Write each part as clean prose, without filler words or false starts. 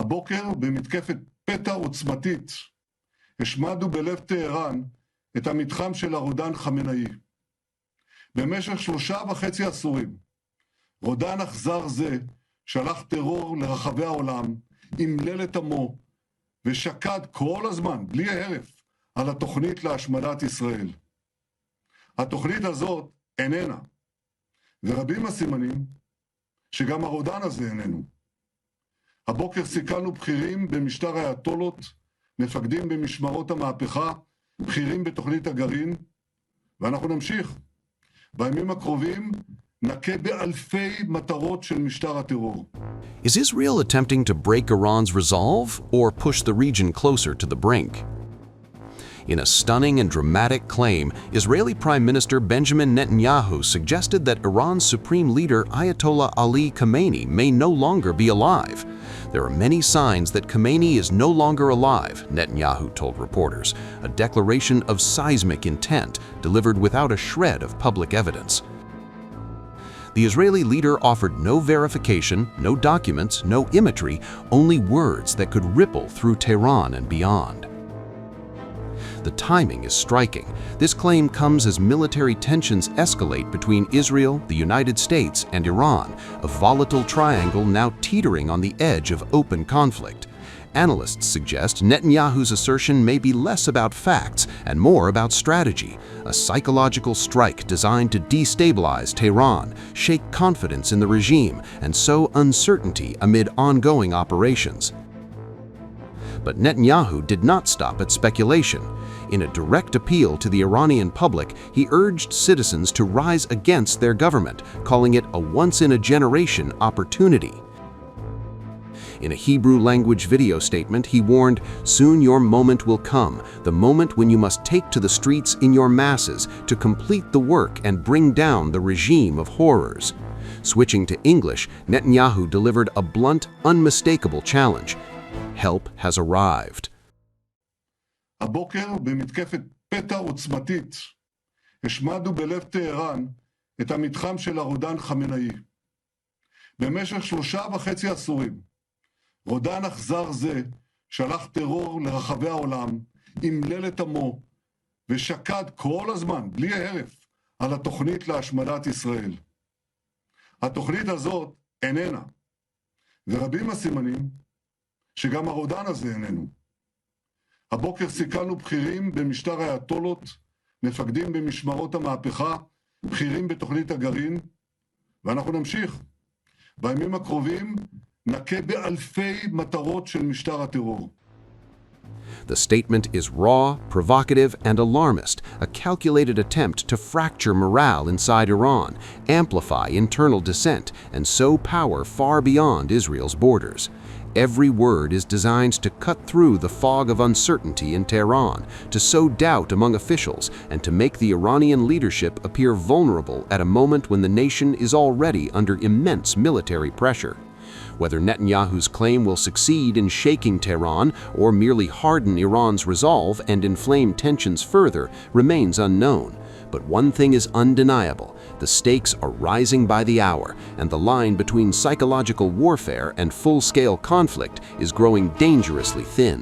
הבוקר במתקפת פתע עוצמתית השמדנו בלב טהרן את המתחם של הרודן חמינאי. במשך 3.5 עשורים, רודן אכזר זה שלח טרור לרחבי העולם, אמלל את עמו ושקד כל הזמן, בלי הרף, על התוכנית להשמדת ישראל. התוכנית הזאת איננה, ורבים הסימנים שגם הרודן הזה איננו. הבוקר סיכלנו בכירים במשטר האייתולות, מפקדים במשמרות המהפכה, בכירים בתוכנית הגרעין, ואנחנו נמשיך. בימים הקרובים נכה באלפי מטרות של משטר הטרור. Is Israel attempting to break Iran's resolve or push the region closer to the brink? In a stunning and dramatic claim, Israeli Prime Minister Benjamin Netanyahu suggested that Iran's supreme leader Ayatollah Ali Khamenei may no longer be alive. There are many signs that Khamenei is no longer alive, Netanyahu told reporters, a declaration of seismic intent delivered without a shred of public evidence. The Israeli leader offered no verification, no documents, no imagery, only words that could ripple through Tehran and beyond. The timing is striking. This claim comes as military tensions escalate between Israel, the United States, and Iran, a volatile triangle now teetering on the edge of open conflict. Analysts suggest Netanyahu's assertion may be less about facts and more about strategy, a psychological strike designed to destabilize Tehran, shake confidence in the regime, and sow uncertainty amid ongoing operations. But Netanyahu did not stop at speculation. In a direct appeal to the Iranian public, he urged citizens to rise against their government, calling it a once-in-a-generation opportunity. In a Hebrew-language video statement, he warned, "Soon your moment will come, the moment when you must take to the streets in your masses to complete the work and bring down the regime of horrors." Switching to English, Netanyahu delivered a blunt, unmistakable challenge. Help has arrived. הבוקר במתקפת פתע עוצמתית השמדנו בלב טהרן את המתחם של הרודן חמינאי. במשך 3.5 עשורים, רודן אכזר זה שלח טרור לרחבי העולם, אמלל את עמו ושקד כל הזמן, בלי הרף, על התוכנית להשמדת ישראל. התוכנית הזאת איננה, ורבים הסימנים שגם הרודן הזה איננו. הבוקר סיכלנו בכירים במשטר האייתולות, מפקדים במשמרות המהפכה, בכירים בתוכנית הגרעין, ואנחנו נמשיך. בימים הקרובים נכה באלפי מטרות של משטר הטרור. The statement is raw, provocative, and alarmist, a calculated attempt to fracture morale inside Iran, amplify internal dissent, and sow power far beyond Israel's borders. Every word is designed to cut through the fog of uncertainty in Tehran, to sow doubt among officials, and to make the Iranian leadership appear vulnerable at a moment when the nation is already under immense military pressure. Whether Netanyahu's claim will succeed in shaking Tehran or merely harden Iran's resolve and inflame tensions further remains unknown. But one thing is undeniable: the stakes are rising by the hour, and the line between psychological warfare and full-scale conflict is growing dangerously thin.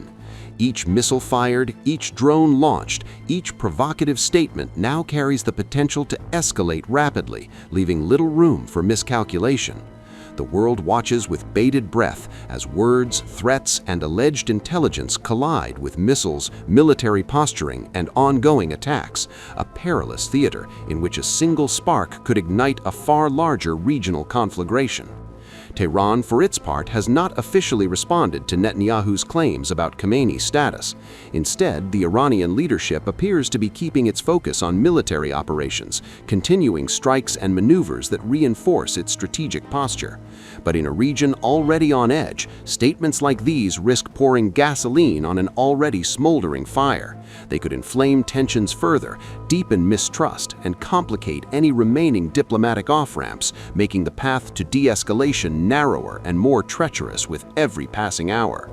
Each missile fired, each drone launched, each provocative statement now carries the potential to escalate rapidly, leaving little room for miscalculation. The world watches with bated breath as words, threats, and alleged intelligence collide with missiles, military posturing, and ongoing attacks, a perilous theater in which a single spark could ignite a far larger regional conflagration. Tehran, for its part, has not officially responded to Netanyahu's claims about Khamenei's status. Instead, the Iranian leadership appears to be keeping its focus on military operations, continuing strikes and maneuvers that reinforce its strategic posture. But in a region already on edge, statements like these risk pouring gasoline on an already smoldering fire. They could inflame tensions further, deepen mistrust, and complicate any remaining diplomatic off-ramps, making the path to de-escalation narrower and more treacherous with every passing hour.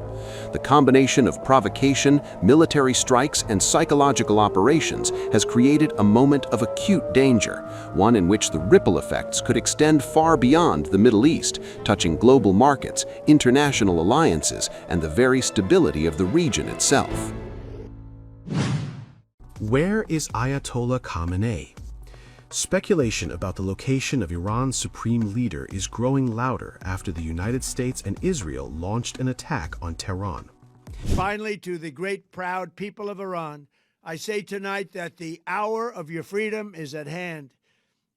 The combination of provocation, military strikes, and psychological operations has created a moment of acute danger, one in which the ripple effects could extend far beyond the Middle East, touching global markets, international alliances, and the very stability of the region itself. Where is Ayatollah Khamenei? Speculation about the location of Iran's supreme leader is growing louder after the United States and Israel launched an attack on Tehran. Finally, to the great, proud people of Iran, I say tonight that the hour of your freedom is at hand.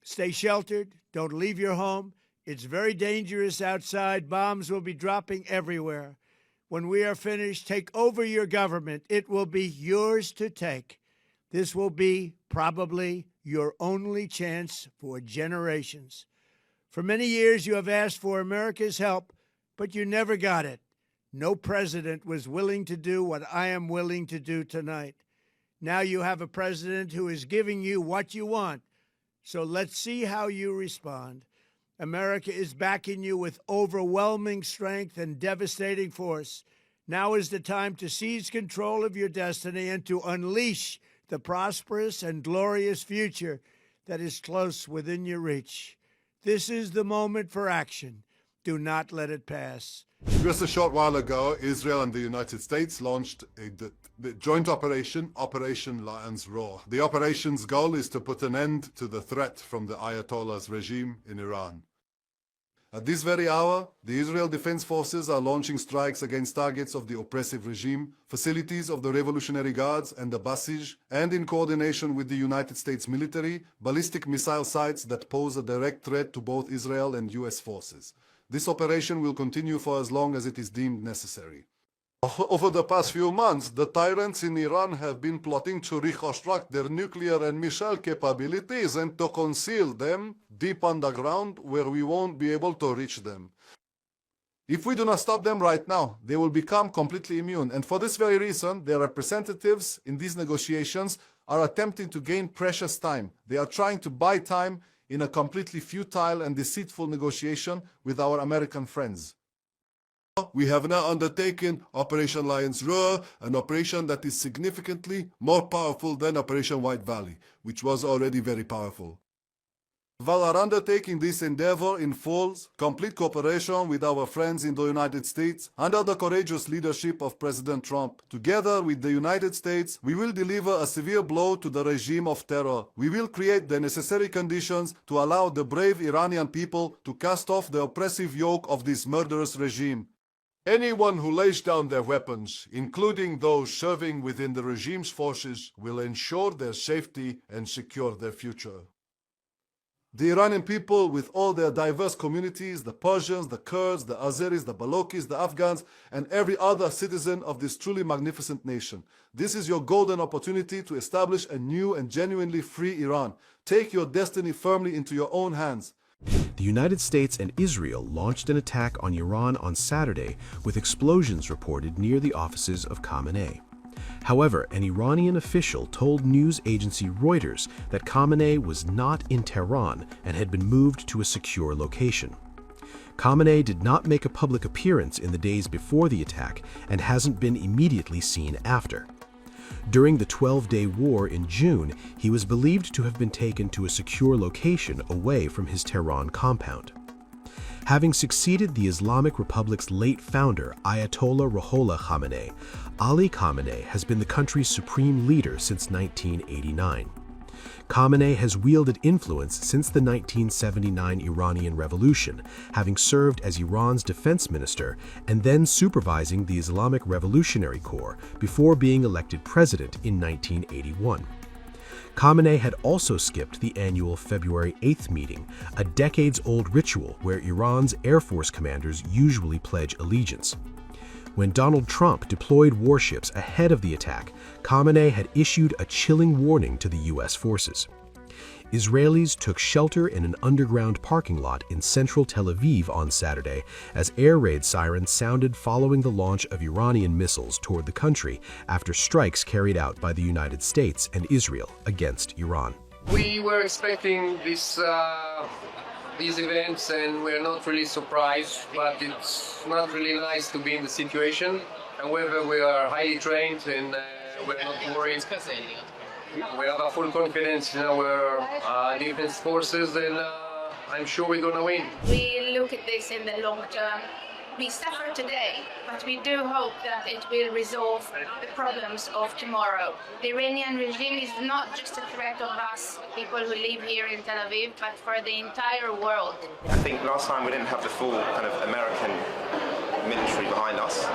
Stay sheltered. Don't leave your home. It's very dangerous outside. Bombs will be dropping everywhere. When we are finished, take over your government. It will be yours to take. This will be probably your only chance for generations. For many years, you have asked for America's help, but you never got it. No president was willing to do what I am willing to do tonight. Now you have a president who is giving you what you want. So let's see how you respond. America is backing you with overwhelming strength and devastating force. Now is the time to seize control of your destiny and to unleash the prosperous and glorious future that is close within your reach. This is the moment for action. Do not let it pass. Just a short while ago, Israel and the United States launched the joint operation, Operation Lion's Roar. The operation's goal is to put an end to the threat from the Ayatollah's regime in Iran. At this very hour, the Israel Defense Forces are launching strikes against targets of the oppressive regime, facilities of the Revolutionary Guards and the Basij, and in coordination with the United States military, ballistic missile sites that pose a direct threat to both Israel and US forces. This operation will continue for as long as it is deemed necessary. Over the past few months, the tyrants in Iran have been plotting to reconstruct their nuclear and missile capabilities and to conceal them deep underground where we won't be able to reach them. If we do not stop them right now, they will become completely immune. And for this very reason, their representatives in these negotiations are attempting to gain precious time. They are trying to buy time in a completely futile and deceitful negotiation with our American friends. We have now undertaken Operation Lion's Roar, an operation that is significantly more powerful than Operation White Valley, which was already very powerful. While our undertaking this endeavor involves complete cooperation with our friends in the United States, under the courageous leadership of President Trump, together with the United States, we will deliver a severe blow to the regime of terror. We will create the necessary conditions to allow the brave Iranian people to cast off the oppressive yoke of this murderous regime. Anyone who lays down their weapons, including those serving within the regime's forces, will ensure their safety and secure their future. The Iranian people, with all their diverse communities, the Persians, the Kurds, the Azeris, the Balokis, the Afghans, and every other citizen of this truly magnificent nation. This is your golden opportunity to establish a new and genuinely free Iran. Take your destiny firmly into your own hands. The United States and Israel launched an attack on Iran on Saturday, with explosions reported near the offices of Khamenei. However, an Iranian official told news agency Reuters that Khamenei was not in Tehran and had been moved to a secure location. Khamenei did not make a public appearance in the days before the attack and hasn't been immediately seen after. During the 12-day war in June, he was believed to have been taken to a secure location away from his Tehran compound. Having succeeded the Islamic Republic's late founder, Ayatollah Ruhollah Khamenei, Ali Khamenei has been the country's supreme leader since 1989. Khamenei has wielded influence since the 1979 Iranian Revolution, having served as Iran's defense minister and then supervising the Islamic Revolutionary Corps before being elected president in 1981. Khamenei had also skipped the annual February 8th meeting, a decades-old ritual where Iran's Air Force commanders usually pledge allegiance. When Donald Trump deployed warships ahead of the attack, Khamenei had issued a chilling warning to the U.S. forces. Israelis took shelter in an underground parking lot in central Tel Aviv on Saturday as air raid sirens sounded following the launch of Iranian missiles toward the country after strikes carried out by the United States and Israel against Iran. We were expecting these events and we're not really surprised, but it's not really nice to be in the situation. However, we are highly trained and we're not worried. We have a full confidence in our defense forces, and I'm sure we're going to win. We look at this in the long term. We suffer today, but we do hope that it will resolve the problems of tomorrow. The Iranian regime is not just a threat of us, people who live here in Tel Aviv, but for the entire world. I think last time we didn't have the full kind of American military behind us.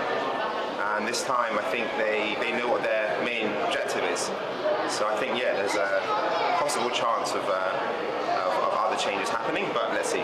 And this time I think they know what their main objective is. So I think, yeah, there's a possible chance of other changes happening, but let's see.